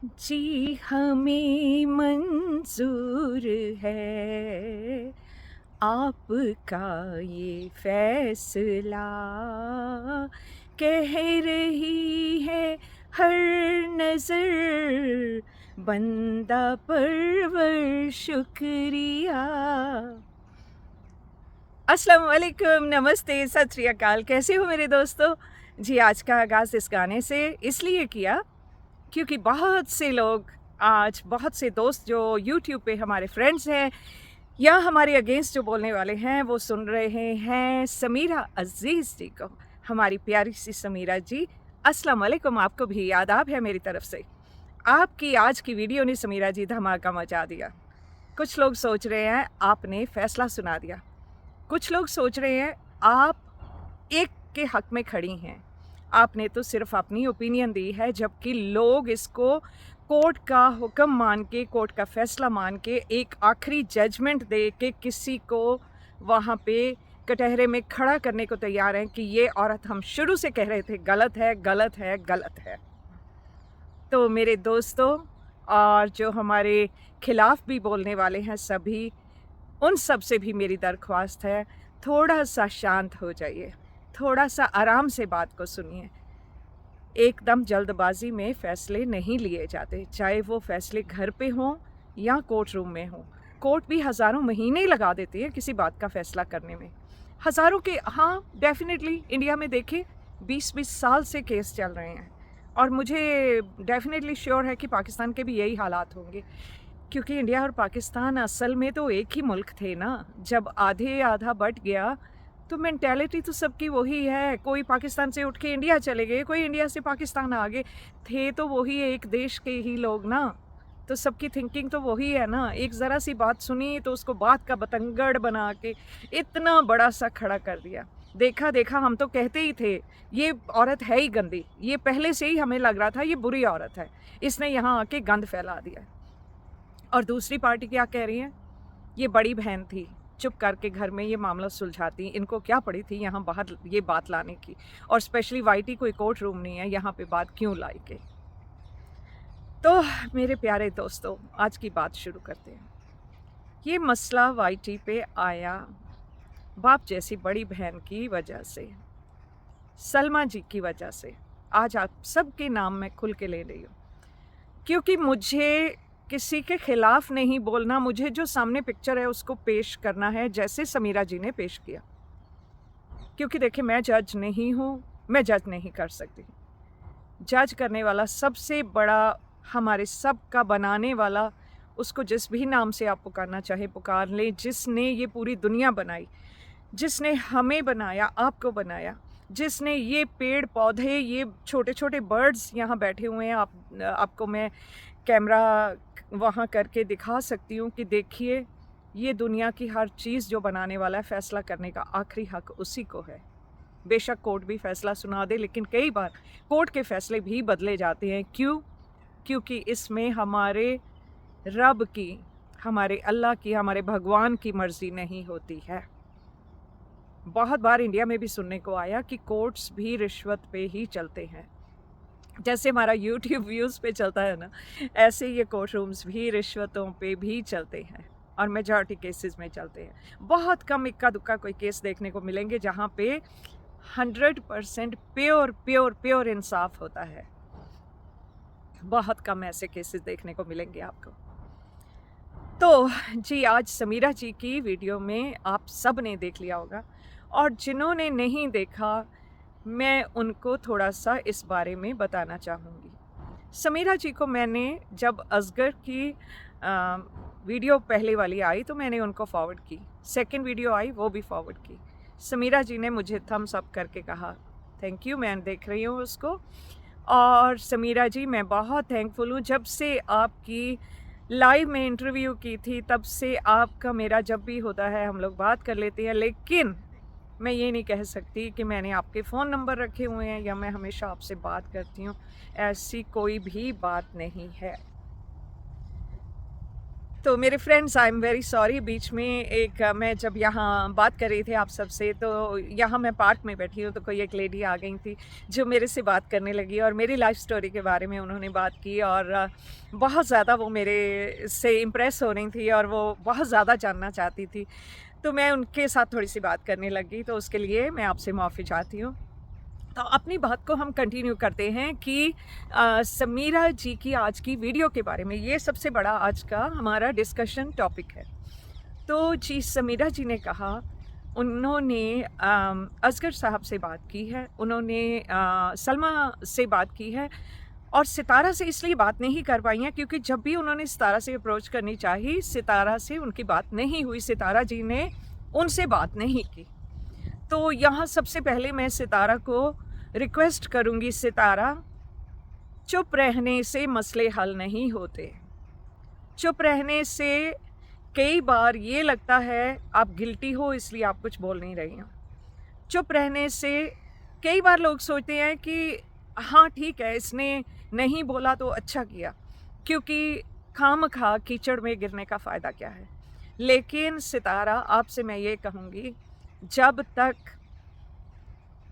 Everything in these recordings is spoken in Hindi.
जी हमें मंज़ूर है आपका ये फ़ैसला, कह रही है हर नज़र बंदा परवर शुक्रिया। अस्सलाम वालेकुम, नमस्ते, सत श्री अकाल। कैसे हो मेरे दोस्तों? जी, आज का आगाज़ इस गाने से इसलिए किया क्योंकि बहुत से लोग आज बहुत से दोस्त जो यूट्यूब पे हमारे फ्रेंड्स हैं या हमारे अगेंस्ट जो बोलने वाले हैं, वो सुन रहे हैं समीरा अज़ीज़ जी को। हमारी प्यारी सी समीरा जी, अस्सलाम वालेकुम, आपको भी आदाब है मेरी तरफ से। आपकी आज की वीडियो ने समीरा जी धमाका मचा दिया। कुछ लोग सोच रहे हैं आपने फ़ैसला सुना दिया। कुछ लोग सोच रहे हैं आप एक के हक में खड़ी हैं। आपने तो सिर्फ़ अपनी ओपिनियन दी है, जबकि लोग इसको कोर्ट का हुक्म मान के, कोर्ट का फ़ैसला मान के, एक आखिरी जजमेंट दे के किसी को वहाँ पे कटहरे में खड़ा करने को तैयार हैं कि ये औरत हम शुरू से कह रहे थे गलत है, गलत है, गलत है। तो मेरे दोस्तों और जो हमारे खिलाफ़ भी बोलने वाले हैं सभी, उन सब से भी मेरी दरख्वास्त है, थोड़ा-सा शांत हो जाइए, थोड़ा-सा आराम से बात को सुनिए। एकदम जल्दबाज़ी में फ़ैसले नहीं लिए जाते, चाहे वो फ़ैसले घर पे हों या कोर्ट रूम में हों। कोर्ट भी हज़ारों महीने लगा देती है किसी बात का फ़ैसला करने में। हज़ारों के हाँ, डेफ़िनेटली इंडिया में देखें 20-20 साल से केस चल रहे हैं और मुझे डेफ़िनेटली श्योर है कि पाकिस्तान के भी यही हालात होंगे। क्योंकि इंडिया और पाकिस्तान असल में तो एक ही मुल्क थे ना, जब आधे आधा बँट गया, तो मेंटालिटी तो सबकी वही है, कोई पाकिस्तान से उठ के इंडिया चले गए, कोई इंडिया से पाकिस्तान आ गए, थे तो वही एक देश के ही लोग ना, तो सबकी थिंकिंग तो वही है ना, एक ज़रा सी बात सुनी तो उसको बात का बतंगड़ बना के इतना बड़ा-सा खड़ा कर दिया। देखा-देखा हम तो कहते ही थे, ये औरत है ही गंदी, ये पहले से ही हमें लग रहा था ये बुरी औरत है, इसने यहाँ आके गंद फैला दिया। और दूसरी पार्टी क्या कह रही है? ये बड़ी बहन थी, चुप करके घर में ये मामला सुलझाती, इनको क्या पड़ी थी यहाँ बाहर ये बात लाने की? और स्पेशली वाईटी कोई कोर्ट रूम नहीं है, यहाँ पे बात क्यों लाई के? तो मेरे प्यारे दोस्तों, आज की बात शुरू करते हैं। ये मसला वाईटी पे आया बाप जैसी बड़ी बहन की वजह से, सलमा जी की वजह से। आज आप सबके नाम मैं खुल के ले रही हूँ। क्योंकि मुझे किसी के खिलाफ नहीं बोलना, मुझे जो सामने पिक्चर है उसको पेश करना है जैसे समीरा जी ने पेश किया। क्योंकि देखिए मैं जज नहीं हूँ, मैं जज नहीं कर सकती। जज करने वाला सबसे बड़ा हमारे सब का बनाने वाला, उसको जिस भी नाम से आप पुकारना चाहें पुकार लें, जिसने ये पूरी दुनिया बनाई, जिसने हमें बनाया, आपको बनाया, जिसने ये पेड़-पौधे, ये छोटे-छोटे बर्ड्स यहाँ बैठे हुए हैं, आपको मैं कैमरा वहाँ करके दिखा सकती हूँ कि देखिए, ये दुनिया की हर चीज़ जो बनाने वाला है, फ़ैसला करने का आखिरी हक उसी को है। बेशक कोर्ट भी फ़ैसला सुना दे, लेकिन कई बार कोर्ट के फ़ैसले भी बदले जाते हैं। क्यों? क्योंकि इसमें हमारे रब की, हमारे अल्लाह की, हमारे भगवान की मर्ज़ी नहीं होती है। बहुत बार इंडिया में भी सुनने को आया कि कोर्ट्स भी रिश्वत पे ही चलते हैं। जैसे हमारा यूट्यूब व्यूज़ पे चलता है ना, ऐसे ये कोर्ट रूम्स भी रिश्वतों पे भी चलते हैं और मेजॉरिटी केसेस में चलते हैं। बहुत कम इक्का-दुक्का कोई केस देखने को मिलेंगे जहाँ पे 100% प्योर इंसाफ होता है। बहुत कम ऐसे केसेस देखने को मिलेंगे आपको। तो जी, आज समीरा जी की वीडियो में आप सब ने देख लिया होगा और जिन्होंने नहीं देखा, मैं उनको थोड़ा-सा इस बारे में बताना चाहूँगी। समीरा जी को मैंने जब असगर की वीडियो पहले वाली आई तो मैंने उनको फॉरवर्ड की। सेकंड वीडियो आई वो भी फॉरवर्ड की। समीरा जी ने मुझे थम्स अप करके कहा, थैंक यू, मैं देख रही हूँ उसको। और समीरा जी मैं बहुत थैंकफुल हूँ, जब से आपकी लाइव में इंटरव्यू की थी तब से आपका मेरा जब भी होता है हम लोग बात कर लेते हैं, लेकिन मैं ये नहीं कह सकती कि मैंने आपके फ़ोन नंबर रखे हुए हैं या मैं हमेशा आपसे बात करती हूँ, ऐसी कोई भी बात नहीं है। तो मेरे friends, I am very sorry, बीच में एक मैं जब यहाँ बात कर रही थी आप सबसे, तो यहाँ मैं पार्क में बैठी हूँ तो कोई एक लेडी आ गई थी जो मेरे से बात करने लगी और मेरी लाइफ स्टोरी के बारे में उन्होंने बात की और बहुत ज़्यादा वो मेरे से इम्प्रेस हो रही थी और वो बहुत ज़्यादा जानना चाहती थी। तो मैं उनके साथ थोड़ी सी बात करने लगी, तो उसके लिए मैं आपसे माफ़ी चाहती हूँ। तो अपनी बात को हम कंटिन्यू करते हैं कि समीरा जी की आज की वीडियो के बारे में, ये सबसे बड़ा आज का हमारा डिस्कशन टॉपिक है। तो जी समीरा जी ने कहा, उन्होंने असगर साहब से बात की है, उन्होंने सलमा से बात की है और सितारा से इसलिए बात नहीं कर पाई हैं क्योंकि जब भी उन्होंने सितारा से अप्रोच करनी चाहिए, सितारा से उनकी बात नहीं हुई, सितारा जी ने उनसे बात नहीं की। तो यहाँ सबसे पहले मैं सितारा को रिक्वेस्ट करूँगी, सितारा, चुप रहने से मसले हल नहीं होते। चुप रहने से कई बार ये लगता है आप गिल्टी हो इसलिए आप कुछ बोल नहीं रही हो। चुप रहने से कई बार लोग सोचते हैं कि हाँ ठीक है, इसने नहीं बोला तो अच्छा किया, क्योंकि खामखा कीचड़ में गिरने का फ़ायदा क्या है। लेकिन सितारा, आपसे मैं ये कहूँगी, जब तक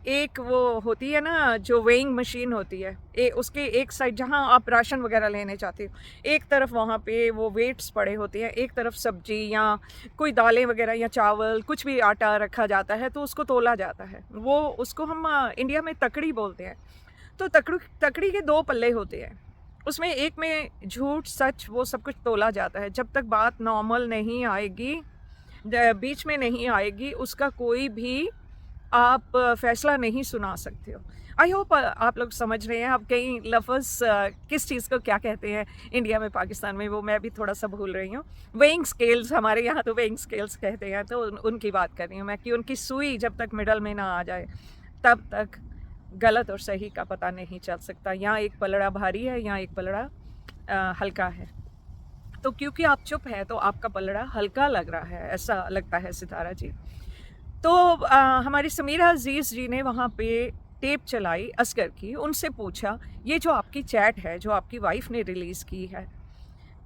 एक वो होती है ना जो वेइंग मशीन होती है, उसके एक साइड जहाँ आप राशन वगैरह लेने जाते हो, एक तरफ वहाँ पे वो वेट्स पड़े होते हैं, एक तरफ सब्जी या कोई दालें वगैरह या चावल कुछ भी आटा रखा जाता है तो उसको तोला जाता है। वो उसको हम इंडिया में तकड़ी बोलते हैं। तो तकड़ी के दो पल्ले होते हैं, उसमें एक में झूठ सच वो सब कुछ तोला जाता है। जब तक बात नॉर्मल नहीं आएगी, बीच में नहीं आएगी, उसका कोई भी आप फैसला नहीं सुना सकते हो। आई होप आप लोग समझ रहे हैं। अब कई लफ्ज़ किस चीज़ को क्या कहते हैं इंडिया में, पाकिस्तान में, वो मैं भी थोड़ा सा भूल रही हूँ। वेइंग स्केल्स, हमारे यहाँ तो वेइंग स्केल्स कहते हैं, तो उनकी बात कर रही हूँ मैं कि उनकी सुई जब तक मिडल में ना आ जाए तब तक गलत और सही का पता नहीं चल सकता। यहाँ एक पलड़ा भारी है, यहाँ एक पलड़ा हल्का है। तो क्योंकि आप चुप हैं तो आपका पलड़ा हल्का लग रहा है, ऐसा लगता है सितारा जी। तो हमारी समीरा अजीज़ जी ने वहाँ पे टेप चलाई असगर की, उनसे पूछा ये जो आपकी चैट है जो आपकी वाइफ ने रिलीज़ की है,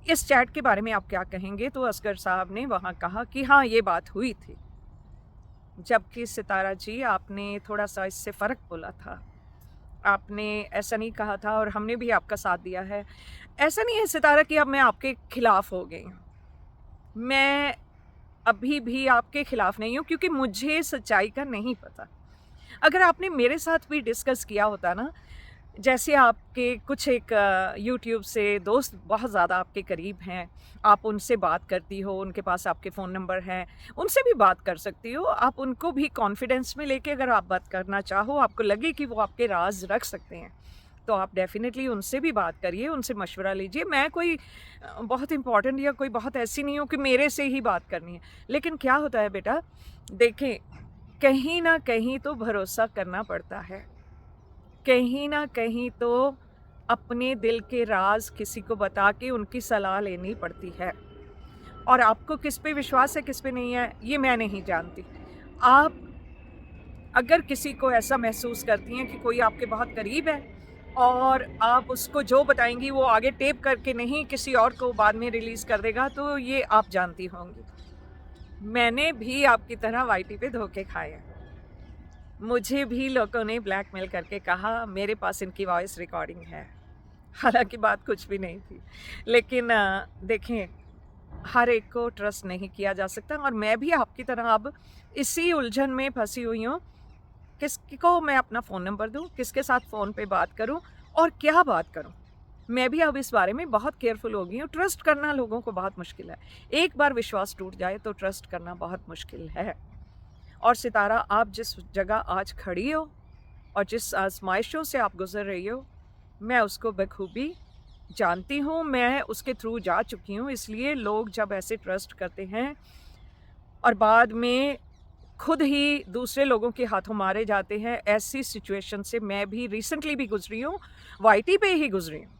इस चैट के बारे में आप क्या कहेंगे? तो असगर साहब ने वहाँ कहा कि हाँ ये बात हुई थी। जबकि सितारा जी, आपने थोड़ा सा इससे फ़र्क बोला था, आपने ऐसा नहीं कहा था और हमने भी आपका साथ दिया है। ऐसा नहीं है सितारा कि अब मैं आपके खिलाफ़ हो गई हूँ, मैं अभी भी आपके खिलाफ़ नहीं हूँ क्योंकि मुझे सच्चाई का नहीं पता। अगर आपने मेरे साथ भी डिस्कस किया होता ना, जैसे आपके कुछ एक यूट्यूब से दोस्त बहुत ज़्यादा आपके करीब हैं, आप उनसे बात करती हो, उनके पास आपके फ़ोन नंबर हैं, उनसे भी बात कर सकती हो। आप उनको भी कॉन्फिडेंस में लेके अगर आप बात करना चाहो, आपको लगे कि वो आपके राज रख सकते हैं, तो आप डेफ़िनेटली उनसे भी बात करिए, उनसे मशवरा लीजिए। मैं कोई बहुत इम्पॉर्टेंट या कोई बहुत ऐसी नहीं हूँ कि मेरे से ही बात करनी है। लेकिन क्या होता है बेटा, देखें, कहीं न कहीं तो भरोसा करना पड़ता है। कहीं न कहीं तो अपने दिल के राज़ किसी को बता के उनकी सलाह लेनी पड़ती है। और आपको किस पे विश्वास है, किस पे नहीं है, ये मैं नहीं जानती। आप अगर किसी को ऐसा महसूस करती हैं कि कोई आपके बहुत करीब है और आप उसको जो बताएँगी वो आगे टेप करके नहीं किसी और को बाद में रिलीज़ कर देगा, तो ये आप जानती होंगी। मैंने भी आपकी तरह वाईटी पे धोखे खाए हैं। मुझे भी लोगों ने ब्लैकमेल करके कहा मेरे पास इनकी वॉइस रिकॉर्डिंग है, हालांकि बात कुछ भी नहीं थी। लेकिन देखें, हर एक को ट्रस्ट नहीं किया जा सकता और मैं भी आपकी तरह अब इसी उलझन में फंसी हुई हूँ, किसको मैं अपना फ़ोन नंबर दूँ, किसके साथ फ़ोन पे बात करूँ और क्या बात करूँ। मैं भी अब इस बारे में बहुत केयरफुल हो गई हूँ। ट्रस्ट करना लोगों को बहुत मुश्किल है। एक बार विश्वास टूट जाए तो ट्रस्ट करना बहुत मुश्किल है। और सितारा, आप जिस जगह आज खड़ी हो और जिस आजमाइशों से आप गुज़र रही हो, मैं उसको बखूबी जानती हूँ, मैं उसके थ्रू जा चुकी हूँ। इसलिए लोग जब ऐसे ट्रस्ट करते हैं और बाद में खुद ही दूसरे लोगों के हाथों मारे जाते हैं, ऐसी सिचुएशन से मैं भी रिसेंटली भी गुज़री हूँ, वाईटी पे ही गुज़री हूँ।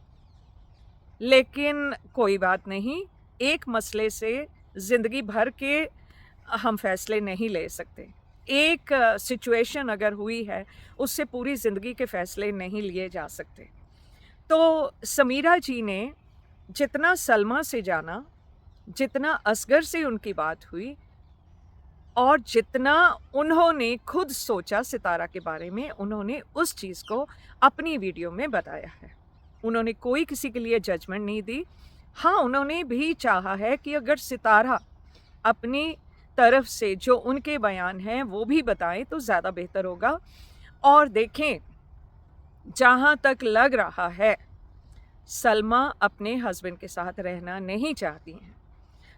लेकिन कोई बात नहीं, एक मसले से ज़िंदगी भर के हम फ़ैसले नहीं ले सकते। एक सिचुएशन अगर हुई है, उससे पूरी ज़िंदगी के फ़ैसले नहीं लिए जा सकते। तो समीरा जी ने जितना सलमा से जाना, जितना असगर से उनकी बात हुई और जितना उन्होंने खुद सोचा सितारा के बारे में, उन्होंने उस चीज़ को अपनी वीडियो में बताया है। उन्होंने कोई किसी के लिए जजमेंट नहीं दी। हाँ, उन्होंने भी चाहा है कि अगर सितारा अपनी तरफ से जो उनके बयान हैं वो भी बताएं तो ज़्यादा बेहतर होगा। और देखें, जहाँ तक लग रहा है सलमा अपने हस्बैंड के साथ रहना नहीं चाहती हैं।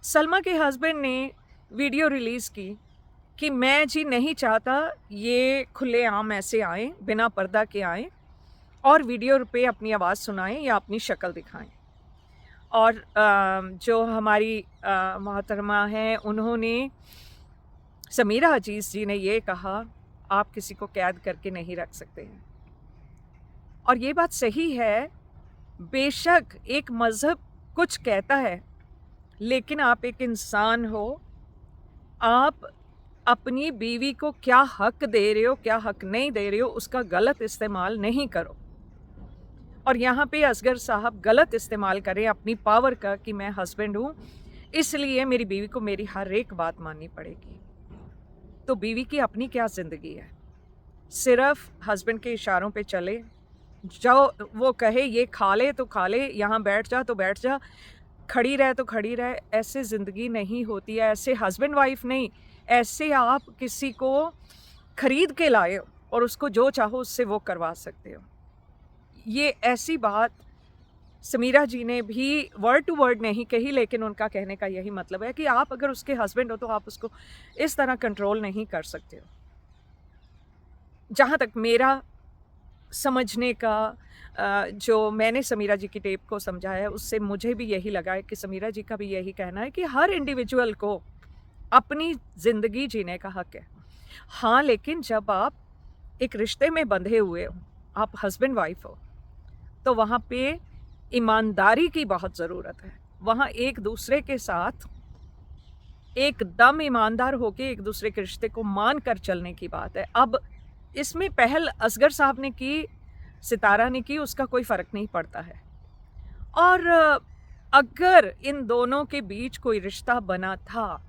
सलमा के हस्बैंड ने वीडियो रिलीज़ की कि मैं जी नहीं चाहता ये खुलेआम ऐसे आएँ, बिना पर्दा के आएँ और वीडियो पे अपनी आवाज़ सुनाएं या अपनी शक्ल दिखाएं। और जो हमारी मोहतरमा हैं, उन्होंने, समीरा अजीज़ जी ने ये कहा, आप किसी को कैद करके नहीं रख सकते हैं। और ये बात सही है। बेशक एक मज़हब कुछ कहता है, लेकिन आप एक इंसान हो, आप अपनी बीवी को क्या हक दे रहे हो, क्या हक नहीं दे रहे हो, उसका गलत इस्तेमाल नहीं करो। और यहाँ पे असगर साहब गलत इस्तेमाल करें अपनी पावर का कि मैं हस्बैंड हूँ, इसलिए मेरी बीवी को मेरी हर एक बात माननी पड़ेगी। तो बीवी की अपनी क्या ज़िंदगी है? सिर्फ हस्बैंड के इशारों पे चले, जो वो कहे ये खा ले तो खा ले, यहाँ बैठ जा तो बैठ जा, खड़ी रह तो खड़ी रह। ऐसे ज़िंदगी नहीं होती है, ऐसे हस्बैंड वाइफ नहीं। ऐसे आप किसी को ख़रीद के लाए हो और उसको जो चाहो उससे वो करवा सकते हो। ये ऐसी बात समीरा जी ने भी वर्ड टू वर्ड नहीं कही, लेकिन उनका कहने का यही मतलब है कि आप अगर उसके हस्बैंड हो तो आप उसको इस तरह कंट्रोल नहीं कर सकते हो। जहाँ तक मेरा समझने का जो मैंने समीरा जी की टेप को समझा है, उससे मुझे भी यही लगा है कि समीरा जी का भी यही कहना है कि हर इंडिविजुअल को अपनी ज़िंदगी जीने का हक है। हाँ, लेकिन जब आप एक रिश्ते में बंधे हुए हो, आप हस्बैंड वाइफ हो, तो वहाँ पे ईमानदारी की बहुत ज़रूरत है। वहाँ एक दूसरे के साथ एकदम ईमानदार होके एक दूसरे के रिश्ते को मान कर चलने की बात है। अब इसमें पहल असगर साहब ने की, सितारा ने की, उसका कोई फ़र्क नहीं पड़ता है। और अगर इन दोनों के बीच कोई रिश्ता बना था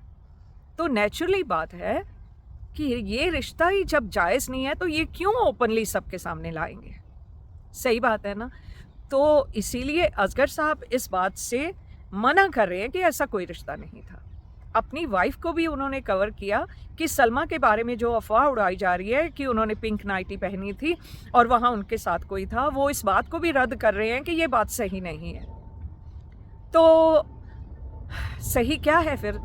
तो नेचुरली बात है कि ये रिश्ता ही जब जायज़ नहीं है तो ये क्यों ओपनली सबके सामने लाएंगे? सही बात है ना? तो इसीलिए असगर साहब इस बात से मना कर रहे हैं कि ऐसा कोई रिश्ता नहीं था। अपनी वाइफ को भी उन्होंने कवर किया कि सलमा के बारे में जो अफवाह उड़ाई जा रही है कि उन्होंने पिंक नाइटी पहनी थी और वहाँ उनके साथ कोई था, वो इस बात को भी रद्द कर रहे हैं कि ये बात सही नहीं है। तो सही क्या है फिर?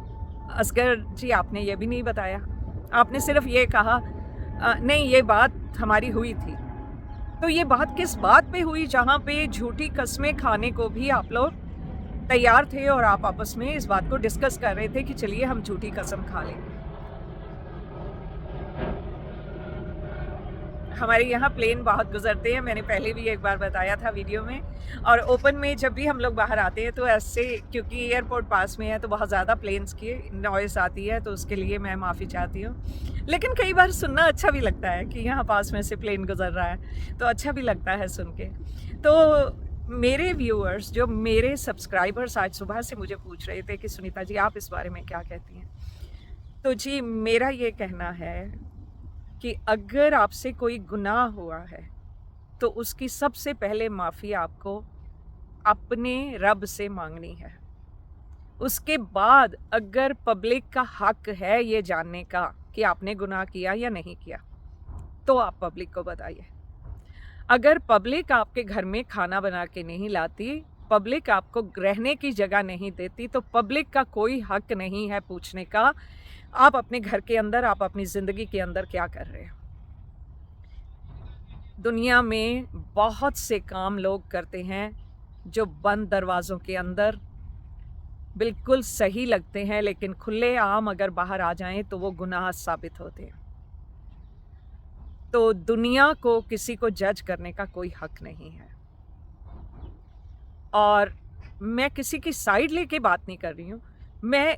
असगर जी, आपने ये भी नहीं बताया। आपने सिर्फ ये कहा नहीं ये बात हमारी हुई थी। तो ये बात किस बात पे हुई जहाँ पे झूठी कस्में खाने को भी आप लोग तैयार थे और आप आपस में इस बात को डिस्कस कर रहे थे कि चलिए हम झूठी कसम खा लें। हमारे यहाँ प्लेन बहुत गुजरते हैं, मैंने पहले भी एक बार बताया था वीडियो में। और ओपन में जब भी हम लोग बाहर आते हैं तो ऐसे, क्योंकि एयरपोर्ट पास में है तो बहुत ज़्यादा प्लेन्स की नॉइज़ आती है, तो उसके लिए मैं माफ़ी चाहती हूँ। लेकिन कई बार सुनना अच्छा भी लगता है कि यहाँ पास में से प्लेन गुजर रहा है, तो अच्छा भी लगता है सुन के। तो मेरे व्यूअर्स, जो मेरे सब्सक्राइबर्स आज सुबह से मुझे पूछ रहे थे कि सुनीता जी आप इस बारे में क्या कहती हैं, तो जी मेरा ये कहना है कि अगर आपसे कोई गुनाह हुआ है तो उसकी सबसे पहले माफ़ी आपको अपने रब से मांगनी है। उसके बाद अगर पब्लिक का हक है ये जानने का कि आपने गुनाह किया या नहीं किया, तो आप पब्लिक को बताइए। अगर पब्लिक आपके घर में खाना बना के नहीं लाती, पब्लिक आपको रहने की जगह नहीं देती, तो पब्लिक का कोई हक नहीं है पूछने का आप अपने घर के अंदर, आप अपनी ज़िंदगी के अंदर क्या कर रहे हो। दुनिया में बहुत से काम लोग करते हैं जो बंद दरवाज़ों के अंदर बिल्कुल सही लगते हैं, लेकिन खुले आम अगर बाहर आ जाएं तो वो गुनाह साबित होते हैं। तो दुनिया को किसी को जज करने का कोई हक नहीं है। और मैं किसी की साइड लेके बात नहीं कर रही हूँ। मैं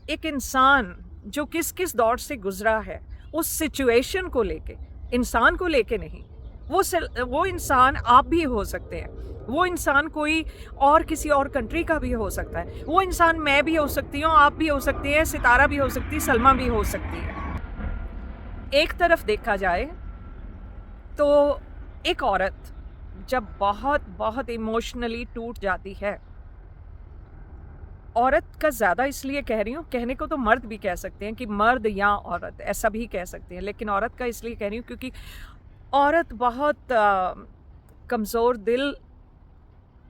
एक इंसान जो किस किस दौर से गुजरा है, उस सिचुएशन को लेके, इंसान को लेके नहीं, वो इंसान आप भी हो सकते हैं, वो इंसान कोई और किसी और कंट्री का भी हो सकता है, वो इंसान मैं भी हो सकती हूँ, आप भी हो सकती हैं, सितारा भी हो सकती है, सलमा भी हो सकती है। एक तरफ देखा जाए तो एक औरत जब बहुत बहुत इमोशनली टूट जाती है, औरत का ज़्यादा इसलिए कह रही हूँ, कहने को तो मर्द भी कह सकते हैं कि मर्द या औरत ऐसा भी कह सकते हैं, लेकिन औरत का इसलिए कह रही हूँ क्योंकि औरत बहुत कमज़ोर दिल,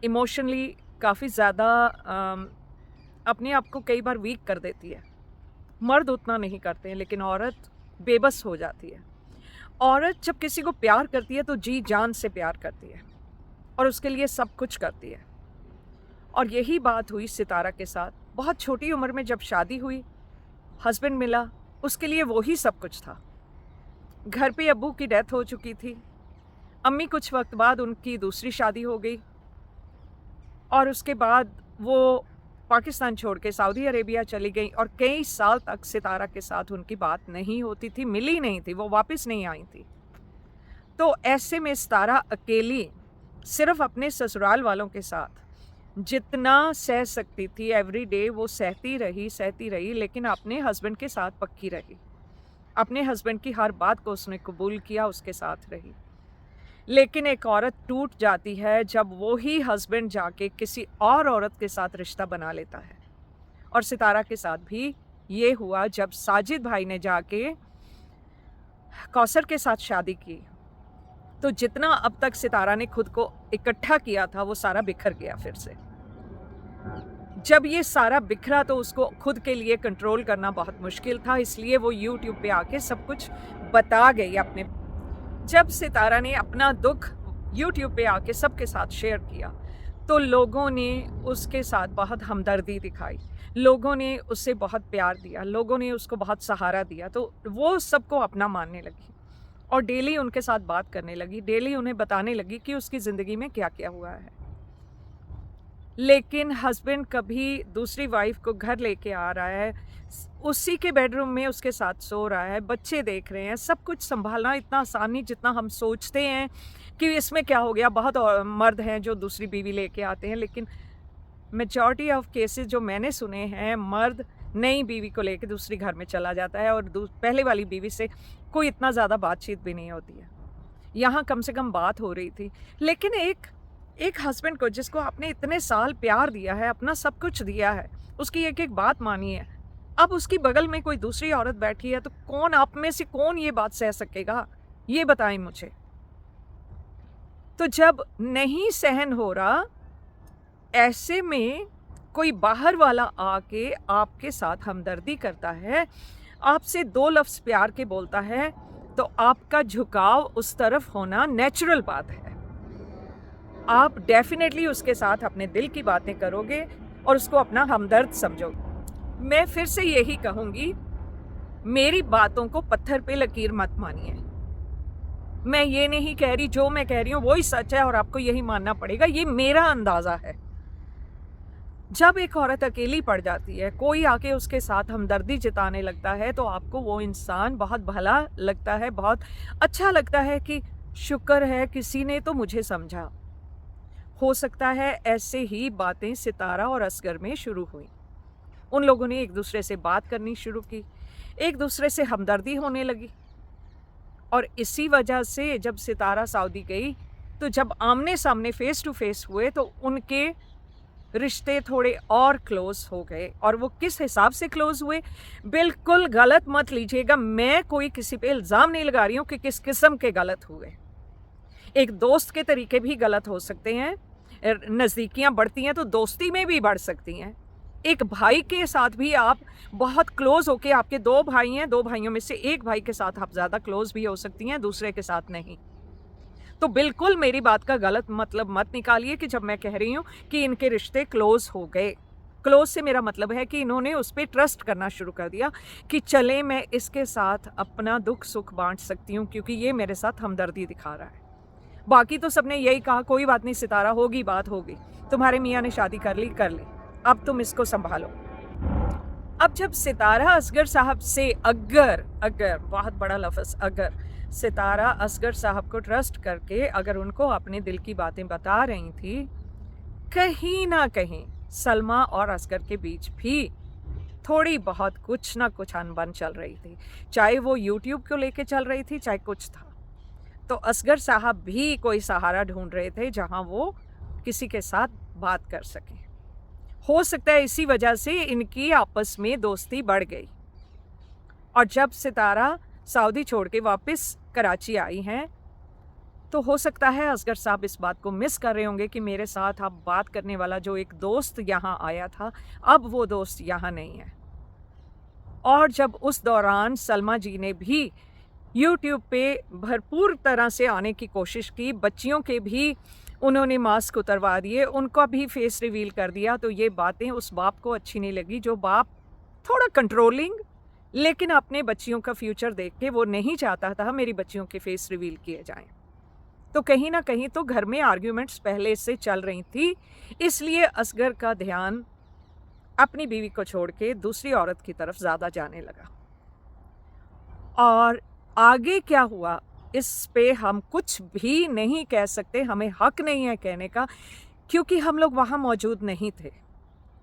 इमोशनली काफ़ी ज़्यादा अपने आप को कई बार वीक कर देती है। मर्द उतना नहीं करते हैं, लेकिन औरत बेबस हो जाती है। औरत जब किसी को प्यार करती है तो जी जान से प्यार करती है और उसके लिए सब कुछ करती है। और यही बात हुई सितारा के साथ। बहुत छोटी उम्र में जब शादी हुई, हस्बैंड मिला, उसके लिए वो ही सब कुछ था। घर पे अब्बू की डेथ हो चुकी थी, अम्मी कुछ वक्त बाद उनकी दूसरी शादी हो गई और उसके बाद वो पाकिस्तान छोड़ के सऊदी अरेबिया चली गई और कई साल तक सितारा के साथ उनकी बात नहीं होती थी, मिली नहीं थी, वो वापस नहीं आई थी। तो ऐसे में सितारा अकेली सिर्फ अपने ससुराल वालों के साथ जितना सह सकती थी एवरी डे वो सहती रही, लेकिन अपने हस्बैंड के साथ पक्की रही। अपने हस्बैंड की हर बात को उसने कबूल किया, उसके साथ रही। लेकिन एक औरत टूट जाती है जब वो ही हस्बैंड जाके किसी और औरत के साथ रिश्ता बना लेता है। और सितारा के साथ भी ये हुआ जब साजिद भाई ने जाके कौसर के साथ शादी की, तो जितना अब तक सितारा ने खुद को इकट्ठा किया था वो सारा बिखर गया फिर से। जब ये सारा बिखरा तो उसको खुद के लिए कंट्रोल करना बहुत मुश्किल था, इसलिए वो यूट्यूब पे आके सब कुछ बता गई अपने। जब सितारा ने अपना दुख यूट्यूब पे आके सबके साथ शेयर किया तो लोगों ने उसके साथ बहुत हमदर्दी दिखाई, लोगों ने उससे बहुत प्यार दिया, लोगों ने उसको बहुत सहारा दिया। तो वो सबको अपना मानने लगी और डेली उनके साथ बात करने लगी, डेली उन्हें बताने लगी कि उसकी ज़िंदगी में क्या क्या हुआ है। लेकिन हस्बैंड कभी दूसरी वाइफ को घर लेके आ रहा है, उसी के बेडरूम में उसके साथ सो रहा है, बच्चे देख रहे हैं, सब कुछ संभालना इतना आसान नहीं जितना हम सोचते हैं कि इसमें क्या हो गया। बहुत मर्द हैं जो दूसरी बीवी लेके आते हैं, लेकिन मेजॉरिटी ऑफ केसेस जो मैंने सुने हैं, मर्द नई बीवी को लेके दूसरी घर में चला जाता है और पहले वाली बीवी से कोई इतना ज़्यादा बातचीत भी नहीं होती है। यहाँ कम से कम बात हो रही थी। लेकिन एक हस्बैंड को जिसको आपने इतने साल प्यार दिया है, अपना सब कुछ दिया है, उसकी एक एक बात मानी है, अब उसकी बगल में कोई दूसरी औरत बैठी है तो कौन आप में से कौन ये बात सह सकेगा, ये बताएं मुझे। तो जब नहीं सहन हो रहा, ऐसे में कोई बाहर वाला आके आपके साथ हमदर्दी करता है, आपसे दो लफ्ज़ प्यार के बोलता है, तो आपका झुकाव उस तरफ होना नेचुरल बात है। आप डेफिनेटली उसके साथ अपने दिल की बातें करोगे और उसको अपना हमदर्द समझोगे। मैं फिर से यही कहूँगी, मेरी बातों को पत्थर पे लकीर मत मानिए। मैं ये नहीं कह रही, जो मैं कह रही हूँ वही सच है और आपको यही मानना पड़ेगा, ये मेरा अंदाज़ा है। जब एक औरत अकेली पड़ जाती है, कोई आके उसके साथ हमदर्दी जताने लगता है, तो आपको वो इंसान बहुत भला लगता है, बहुत अच्छा लगता है कि शुक्र है किसी ने तो मुझे समझा। हो सकता है ऐसे ही बातें सितारा और असगर में शुरू हुई। उन लोगों ने एक दूसरे से बात करनी शुरू की, एक दूसरे से हमदर्दी होने लगी। और इसी वजह से जब सितारा सऊदी गई, तो जब आमने सामने फेस टू फेस हुए, तो उनके रिश्ते थोड़े और क्लोज हो गए। और वो किस हिसाब से क्लोज हुए, बिल्कुल गलत मत लीजिएगा, मैं कोई किसी पे इल्ज़ाम नहीं लगा रही हूँ कि किस किस्म के गलत हुए। एक दोस्त के तरीके भी गलत हो सकते हैं, नज़दीकियाँ बढ़ती हैं तो दोस्ती में भी बढ़ सकती हैं। एक भाई के साथ भी आप बहुत क्लोज होके, आपके दो भाई हैं, दो भाइयों में से एक भाई के साथ आप ज़्यादा क्लोज भी हो सकती हैं, दूसरे के साथ नहीं। तो बिल्कुल मेरी बात का गलत मतलब मत निकालिए कि जब मैं कह रही हूँ कि इनके रिश्ते क्लोज हो गए। क्लोज से मेरा मतलब है कि इन्होंने उस पर ट्रस्ट करना शुरू कर दिया कि चले मैं इसके साथ अपना दुख सुख बांट सकती हूँ क्योंकि ये मेरे साथ हमदर्दी दिखा रहा है। बाकी तो सबने यही कहा कोई बात नहीं सितारा, होगी बात होगी, तुम्हारे मियाँ ने शादी कर ली, अब तुम इसको संभालो। अब जब सितारा असगर साहब से अगर बहुत बड़ा लफ्ज़ अगर सितारा असगर साहब को ट्रस्ट करके अगर उनको अपने दिल की बातें बता रही थी, कहीं ना कहीं सलमा और असगर के बीच भी थोड़ी बहुत कुछ ना कुछ अनबन चल रही थी, चाहे वो यूट्यूब को लेके चल रही थी, चाहे कुछ था। तो असगर साहब भी कोई सहारा ढूंढ रहे थे जहां वो किसी के साथ बात कर सकें। हो सकता है इसी वजह से इनकी आपस में दोस्ती बढ़ गई। और जब सितारा सऊदी छोड़ के वापस कराची आई हैं, तो हो सकता है असगर साहब इस बात को मिस कर रहे होंगे कि मेरे साथ अब बात करने वाला जो एक दोस्त यहाँ आया था, अब वो दोस्त यहाँ नहीं है। और जब उस दौरान सलमा जी ने भी यूट्यूब पे भरपूर तरह से आने की कोशिश की, बच्चियों के भी उन्होंने मास्क उतरवा दिए, उनका भी फेस रिवील कर दिया, तो ये बातें उस बाप को अच्छी नहीं लगी, जो बाप थोड़ा कंट्रोलिंग, लेकिन अपने बच्चियों का फ्यूचर देख के वो नहीं चाहता था मेरी बच्चियों के फेस रिवील किए जाएं। तो कहीं ना कहीं तो घर में आर्ग्यूमेंट्स पहले से चल रही थी, इसलिए असगर का ध्यान अपनी बीवी को छोड़ के दूसरी औरत की तरफ ज़्यादा जाने लगा। और आगे क्या हुआ इस पे हम कुछ भी नहीं कह सकते, हमें हक नहीं है कहने का, क्योंकि हम लोग वहाँ मौजूद नहीं थे।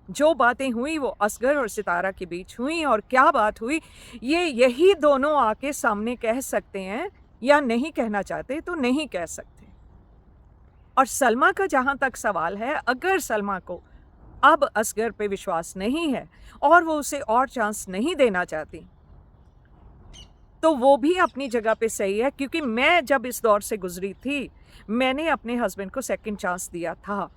जो बातें हुई वो असगर और सितारा के बीच हुई, और क्या बात हुई ये यही दोनों आके सामने कह सकते हैं, या नहीं कहना चाहते तो नहीं कह सकते। और सलमा का जहाँ तक सवाल है, अगर सलमा को अब असगर पे विश्वास नहीं है और वो उसे और चांस नहीं देना चाहती, तो वो भी अपनी जगह पे सही है, क्योंकि मैं जब इस दौर से गुजरी थी, मैंने अपने हस्बैंड को सेकंड चांस दिया था।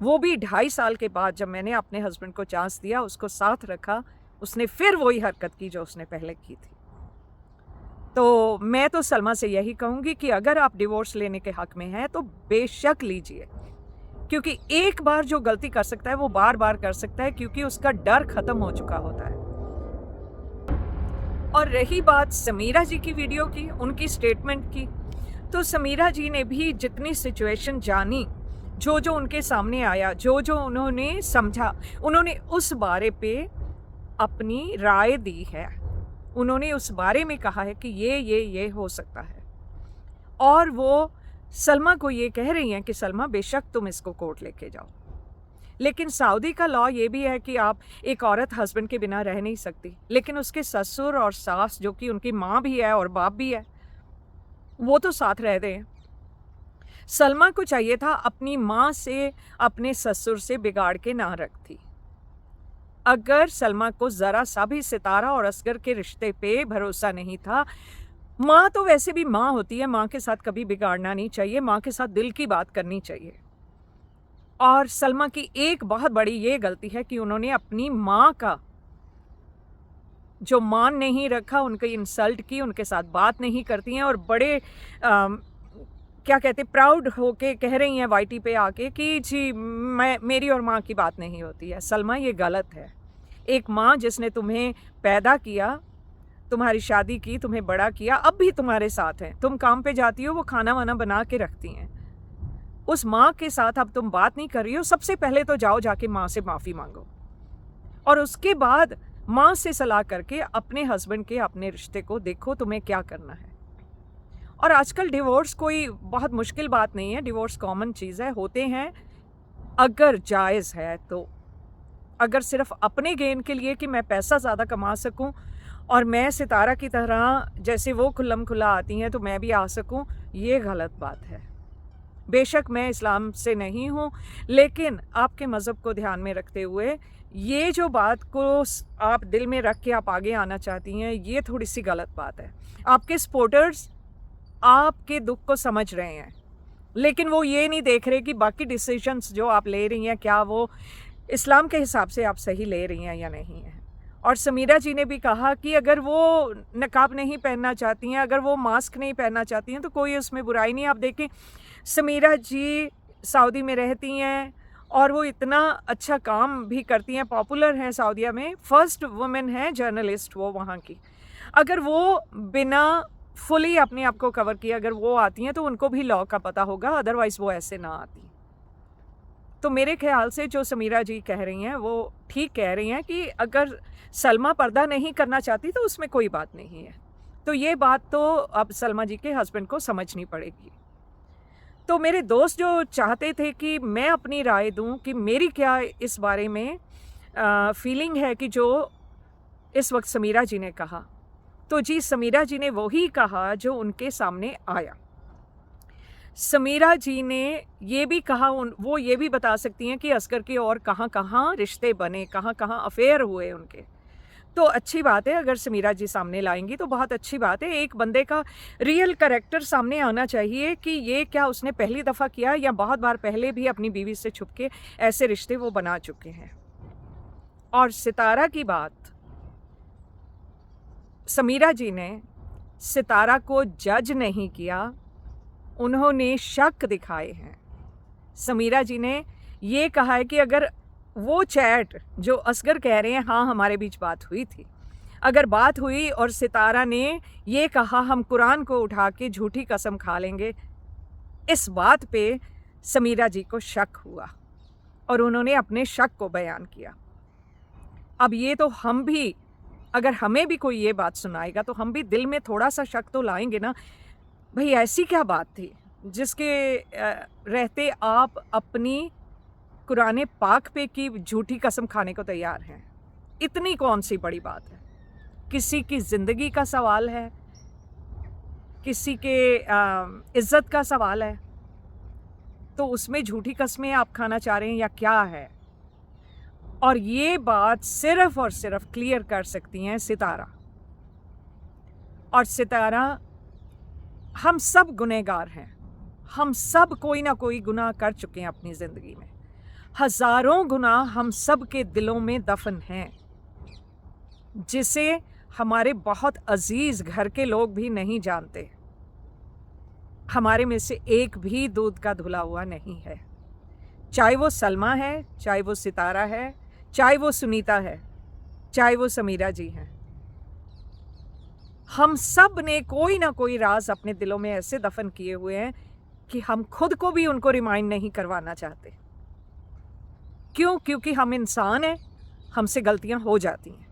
वो भी 2.5 साल के बाद जब मैंने अपने हस्बैंड को चांस दिया, उसको साथ रखा, उसने फिर वही हरकत की जो उसने पहले की थी। तो मैं तो सलमा से यही कहूँगी कि अगर आप डिवोर्स लेने के हक में हैं तो बेशक लीजिए, क्योंकि एक बार जो गलती कर सकता है वो बार बार कर सकता है, क्योंकि उसका डर खत्म हो चुका होता है। और रही बात समीरा जी की वीडियो की, उनकी स्टेटमेंट की, तो समीरा जी ने भी जितनी सिचुएशन जानी, जो जो उनके सामने आया, जो जो उन्होंने समझा, उन्होंने उस बारे पे अपनी राय दी है। उन्होंने उस बारे में कहा है कि ये हो सकता है, और वो सलमा को ये कह रही हैं कि सलमा बेशक तुम इसको कोर्ट लेके जाओ। लेकिन सऊदी का लॉ ये भी है कि आप एक औरत हस्बैंड के बिना रह नहीं सकती, लेकिन उसके ससुर और सास, जो कि उनकी माँ भी है और बाप भी है, वो तो साथ रहते हैं। सलमा को चाहिए था अपनी माँ से, अपने ससुर से बिगाड़ के ना रखती। अगर सलमा को ज़रा सा भी सितारा और असगर के रिश्ते पे भरोसा नहीं था, माँ तो वैसे भी माँ होती है, माँ के साथ कभी बिगाड़ना नहीं चाहिए, माँ के साथ दिल की बात करनी चाहिए। और सलमा की एक बहुत बड़ी ये गलती है कि उन्होंने अपनी माँ का जो मान नहीं रखा, उनकी इंसल्ट की, उनके साथ बात नहीं करती हैं, और बड़े क्या कहते, प्राउड होके कह रही हैं वाईटी पे आके कि जी मेरी और माँ की बात नहीं होती है। सलमा, ये गलत है। एक माँ जिसने तुम्हें पैदा किया, तुम्हारी शादी की, तुम्हें बड़ा किया, अब भी तुम्हारे साथ हैं, तुम काम पे जाती हो, वो खाना वाना बना के रखती हैं, उस माँ के साथ अब तुम बात नहीं कर रही हो, सबसे पहले तो जाओ जाके माँ से माफ़ी मांगो, और उसके बाद माँ से सलाह करके अपने हस्बैंड के, अपने रिश्ते को देखो तुम्हें क्या करना है। और आजकल डिवोर्स कोई बहुत मुश्किल बात नहीं है, डिवोर्स कॉमन चीज़ है, होते हैं अगर जायज़ है तो। अगर सिर्फ अपने गेन के लिए कि मैं पैसा ज़्यादा कमा सकूं और मैं सितारा की तरह जैसे वो खुल्लम खुला आती हैं तो मैं भी आ सकूं, ये गलत बात है। बेशक मैं इस्लाम से नहीं हूँ, लेकिन आपके मज़हब को ध्यान में रखते हुए ये जो बात को आप दिल में रख के आप आगे आना चाहती हैं, ये थोड़ी सी गलत बात है। आपके सपोर्टर्स आपके दुख को समझ रहे हैं, लेकिन वो ये नहीं देख रहे कि बाकी डिसीजंस जो आप ले रही हैं, क्या वो इस्लाम के हिसाब से आप सही ले रही हैं या नहीं है। और समीरा जी ने भी कहा कि अगर वो नकाब नहीं पहनना चाहती हैं, अगर वो मास्क नहीं पहनना चाहती हैं, तो कोई उसमें बुराई नहीं। आप देखें, समीरा जी सऊदी में रहती हैं और वो इतना अच्छा काम भी करती हैं, पॉपुलर हैं सऊदीया में, फर्स्ट वुमेन है जर्नलिस्ट वो वहाँ की। अगर वो बिना फुली अपने आप को कवर किए अगर वो आती हैं तो उनको भी लॉ का पता होगा, अदरवाइज़ वो ऐसे ना आती। तो मेरे ख्याल से जो समीरा जी कह रही हैं वो ठीक कह रही हैं कि अगर सलमा पर्दा नहीं करना चाहती तो उसमें कोई बात नहीं है। तो ये बात तो अब सलमा जी के हस्बैंड को समझनी पड़ेगी। तो मेरे दोस्त जो चाहते थे कि मैं अपनी राय दूं कि मेरी क्या इस बारे में फीलिंग है कि जो इस वक्त समीरा जी ने कहा, तो जी समीरा जी ने वही कहा जो उनके सामने आया। समीरा जी ने ये भी कहा, वो ये भी बता सकती हैं कि असगर के और कहाँ कहाँ रिश्ते बने, कहाँ कहाँ अफेयर हुए उनके। तो अच्छी बात है, अगर समीरा जी सामने लाएंगी तो बहुत अच्छी बात है। एक बंदे का रियल कैरेक्टर सामने आना चाहिए कि ये क्या उसने पहली दफ़ा किया या बहुत बार पहले भी अपनी बीवी से छुप के ऐसे रिश्ते वो बना चुके हैं। और सितारा की बात, समीरा जी ने सितारा को जज नहीं किया, उन्होंने शक दिखाए हैं। समीरा जी ने ये कहा है कि अगर वो चैट जो असगर कह रहे हैं हाँ हमारे बीच बात हुई थी, अगर बात हुई और सितारा ने ये कहा हम कुरान को उठा के झूठी कसम खा लेंगे, इस बात पे समीरा जी को शक हुआ और उन्होंने अपने शक को बयान किया। अब ये तो हम भी, अगर हमें भी कोई ये बात सुनाएगा तो हम भी दिल में थोड़ा सा शक तो लाएंगे ना, भाई ऐसी क्या बात थी जिसके रहते आप अपनी कुरान पाक पे की झूठी कसम खाने को तैयार हैं। इतनी कौन सी बड़ी बात है? किसी की ज़िंदगी का सवाल है, किसी के इज़्ज़त का सवाल है, तो उसमें झूठी कस्में आप खाना चाह रहे हैं या क्या है? और ये बात सिर्फ और सिर्फ क्लियर कर सकती हैं सितारा। और सितारा, हम सब गुनहगार हैं, हम सब कोई ना कोई गुनाह कर चुके हैं अपनी ज़िंदगी में। हज़ारों गुनाह हम सब के दिलों में दफन हैं, जिसे हमारे बहुत अजीज़ घर के लोग भी नहीं जानते। हमारे में से एक भी दूध का धुला हुआ नहीं है, चाहे वो सलमा है, चाहे वो सितारा है, चाहे वो सुनीता है, चाहे वो समीरा जी हैं। हम सब ने कोई ना कोई राज अपने दिलों में ऐसे दफन किए हुए हैं कि हम खुद को भी उनको रिमाइंड नहीं करवाना चाहते। क्यों? क्योंकि हम इंसान हैं, हमसे गलतियां हो जाती हैं।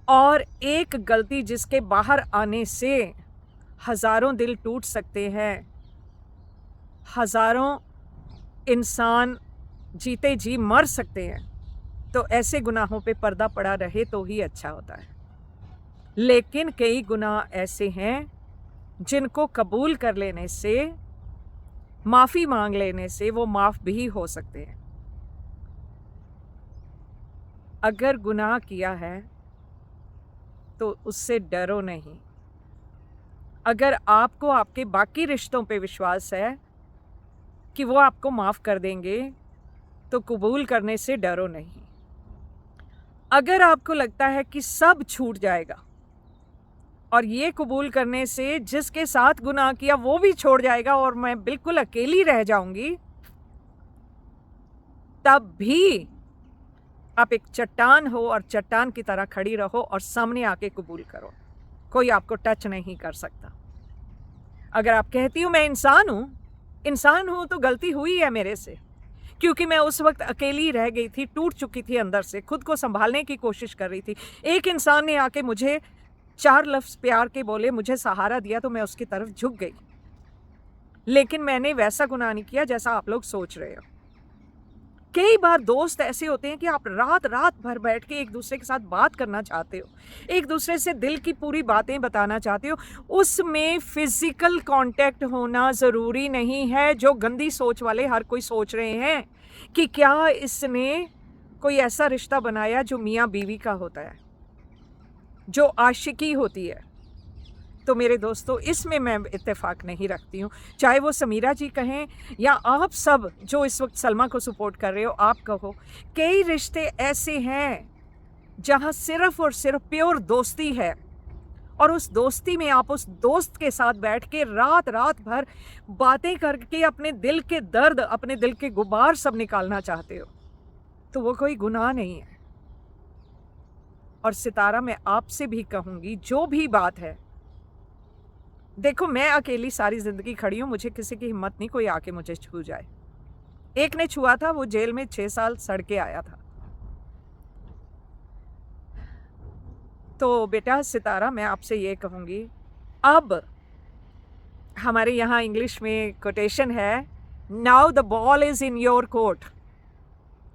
और एक गलती जिसके बाहर आने से हज़ारों दिल टूट सकते हैं, हज़ारों इंसान जीते जी मर सकते हैं, तो ऐसे गुनाहों पे पर्दा पड़ा रहे तो ही अच्छा होता है। लेकिन कई गुनाह ऐसे हैं जिनको कबूल कर लेने से, माफ़ी मांग लेने से वो माफ़ भी हो सकते हैं। अगर गुनाह किया है तो उससे डरो नहीं। अगर आपको आपके बाकी रिश्तों पे विश्वास है कि वो आपको माफ़ कर देंगे, तो कबूल करने से डरो नहीं। अगर आपको लगता है कि सब छूट जाएगा और ये कबूल करने से जिसके साथ गुनाह किया वो भी छोड़ जाएगा और मैं बिल्कुल अकेली रह जाऊंगी, तब भी आप एक चट्टान हो और चट्टान की तरह खड़ी रहो और सामने आके कबूल करो। कोई आपको टच नहीं कर सकता। अगर आप कहती हो मैं इंसान हूँ तो गलती हुई है मेरे से, क्योंकि मैं उस वक्त अकेली रह गई थी, टूट चुकी थी अंदर से, खुद को संभालने की कोशिश कर रही थी। एक इंसान ने आके मुझे 4 लफ्ज़ प्यार के बोले, मुझे सहारा दिया, तो मैं उसकी तरफ झुक गई। लेकिन मैंने वैसा गुनाह नहीं किया जैसा आप लोग सोच रहे हो। कई बार दोस्त ऐसे होते हैं कि आप रात भर बैठ के एक दूसरे के साथ बात करना चाहते हो, एक दूसरे से दिल की पूरी बातें बताना चाहते हो, उसमें फिजिकल कांटेक्ट होना ज़रूरी नहीं है। जो गंदी सोच वाले हर कोई सोच रहे हैं कि क्या इसने कोई ऐसा रिश्ता बनाया जो मियाँ बीवी का होता है, जो आशिकी होती है। तो मेरे दोस्तों, इसमें मैं इत्तेफाक नहीं रखती हूँ। चाहे वो समीरा जी कहें या आप सब जो इस वक्त सलमा को सपोर्ट कर रहे हो, आप कहो, कई रिश्ते ऐसे हैं जहाँ सिर्फ और सिर्फ प्योर दोस्ती है, और उस दोस्ती में आप उस दोस्त के साथ बैठ के रात भर बातें करके अपने दिल के दर्द, अपने दिल के गुबार सब निकालना चाहते हो, तो वो कोई गुनाह नहीं है। और सितारा, मैं आपसे भी कहूँगी, जो भी बात है, देखो मैं अकेली सारी ज़िंदगी खड़ी हूँ, मुझे किसी की हिम्मत नहीं कोई आके मुझे छू जाए। एक ने छुआ था, वो जेल में 6 साल सड़ के आया था। तो बेटा सितारा, मैं आपसे ये कहूँगी, अब हमारे यहाँ इंग्लिश में कोटेशन है, now the ball is in your court,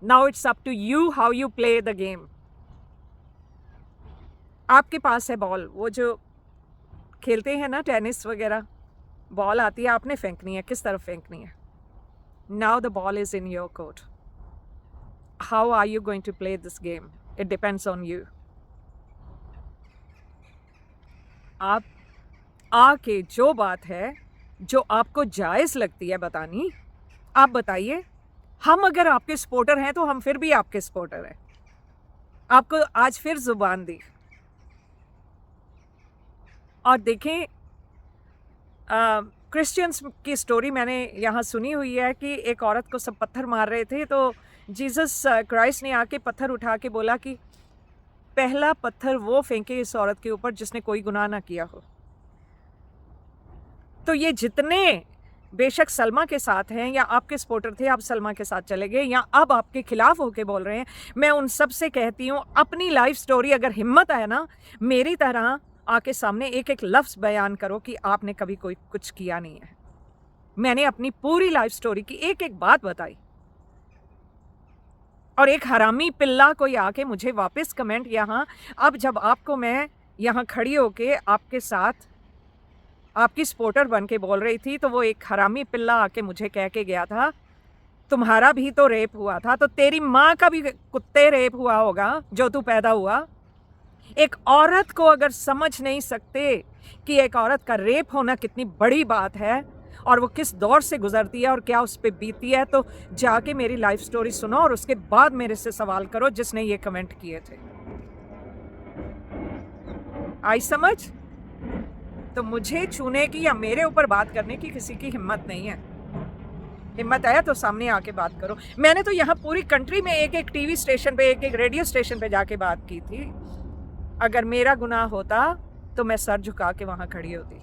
now it's up to you how you play the game. आपके पास है बॉल, वो जो खेलते हैं ना टेनिस वगैरह, बॉल आती है, आपने फेंकनी है, किस तरफ फेंकनी है। Now the ball is in your court, how are you going to play this game, it depends on you. आप आके जो बात है जो आपको जायज़ लगती है बतानी, आप बताइए। हम अगर आपके सपोर्टर हैं तो हम फिर भी आपके सपोर्टर हैं। आपको आज फिर जुबान दी। और देखें, क्रिश्चियंस की स्टोरी मैंने यहाँ सुनी हुई है कि एक औरत को सब पत्थर मार रहे थे, तो जीसस क्राइस्ट ने आके पत्थर उठा के बोला कि पहला पत्थर वो फेंके इस औरत के ऊपर जिसने कोई गुनाह ना किया हो। तो ये जितने बेशक सलमा के साथ हैं या आपके सपोर्टर थे, आप सलमा के साथ चले गए या अब आपके खिलाफ होके बोल रहे हैं, मैं उन सब से कहती हूँ, अपनी लाइफ स्टोरी अगर हिम्मत है ना, मेरी तरह आके सामने एक एक लफ्ज़ बयान करो कि आपने कभी कोई कुछ किया नहीं है। मैंने अपनी पूरी लाइफ स्टोरी की एक एक बात बताई, और एक हरामी पिल्ला कोई आके मुझे वापस कमेंट यहाँ, अब जब आपको मैं यहाँ खड़ी होके आपके साथ आपकी सपोर्टर बन के बोल रही थी, तो वो एक हरामी पिल्ला आके मुझे कह के गया था, तुम्हारा भी तो रेप हुआ था, तो तेरी माँ का भी कुत्ते रेप हुआ होगा जो तू पैदा हुआ। एक औरत को अगर समझ नहीं सकते कि एक औरत का रेप होना कितनी बड़ी बात है और वो किस दौर से गुजरती है और क्या उस पर बीती है, तो जाके मेरी लाइफ स्टोरी सुनो और उसके बाद मेरे से सवाल करो जिसने ये कमेंट किए थे। आई समझ? तो मुझे छूने की या मेरे ऊपर बात करने की किसी की हिम्मत नहीं है। हिम्मत है तो सामने आके बात करो। मैंने तो यहाँ पूरी कंट्री में एक एक टीवी स्टेशन पे, एक एक रेडियो स्टेशन पे जाके बात की थी। अगर मेरा गुनाह होता तो मैं सर झुका के वहां खड़ी होती,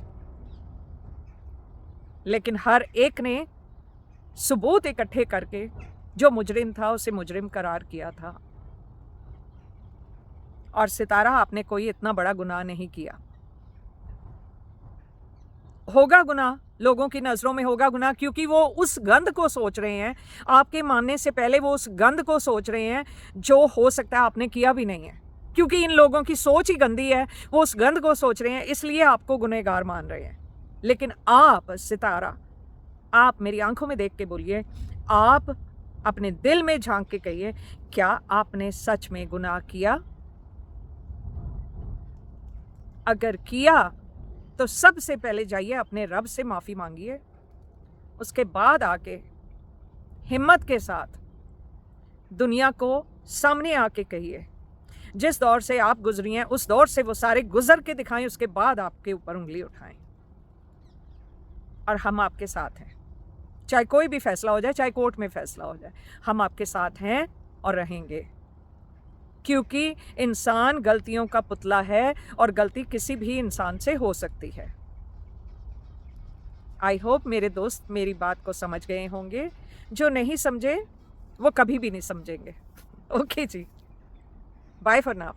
लेकिन हर एक ने सबूत इकट्ठे करके जो मुजरिम था उसे मुजरिम करार किया था। और सितारा, आपने कोई इतना बड़ा गुनाह नहीं किया। होगा गुनाह, लोगों की नज़रों में होगा गुनाह, क्योंकि वो उस गंद को सोच रहे हैं, आपके मानने से पहले वो उस गंद को सोच रहे हैं जो हो सकता है आपने किया भी नहीं है, क्योंकि इन लोगों की सोच ही गंदी है। वो उस गंद को सोच रहे हैं, इसलिए आपको गुनहगार मान रहे हैं। लेकिन आप सितारा, आप मेरी आंखों में देख के बोलिए, आप अपने दिल में झांक के कहिए, क्या आपने सच में गुनाह किया? अगर किया तो सबसे पहले जाइए अपने रब से माफ़ी मांगिए, उसके बाद आके हिम्मत के साथ दुनिया को सामने आके कहिए, जिस दौर से आप गुजरी हैं उस दौर से वो सारे गुजर के दिखाएं, उसके बाद आपके ऊपर उंगली उठाएं। और हम आपके साथ हैं, चाहे कोई भी फैसला हो जाए, चाहे कोर्ट में फैसला हो जाए, हम आपके साथ हैं और रहेंगे, क्योंकि इंसान गलतियों का पुतला है और गलती किसी भी इंसान से हो सकती है। आई होप मेरे दोस्त मेरी बात को समझ गए होंगे। जो नहीं समझे वो कभी भी नहीं समझेंगे। ओके जी, बाय फॉर नाउ।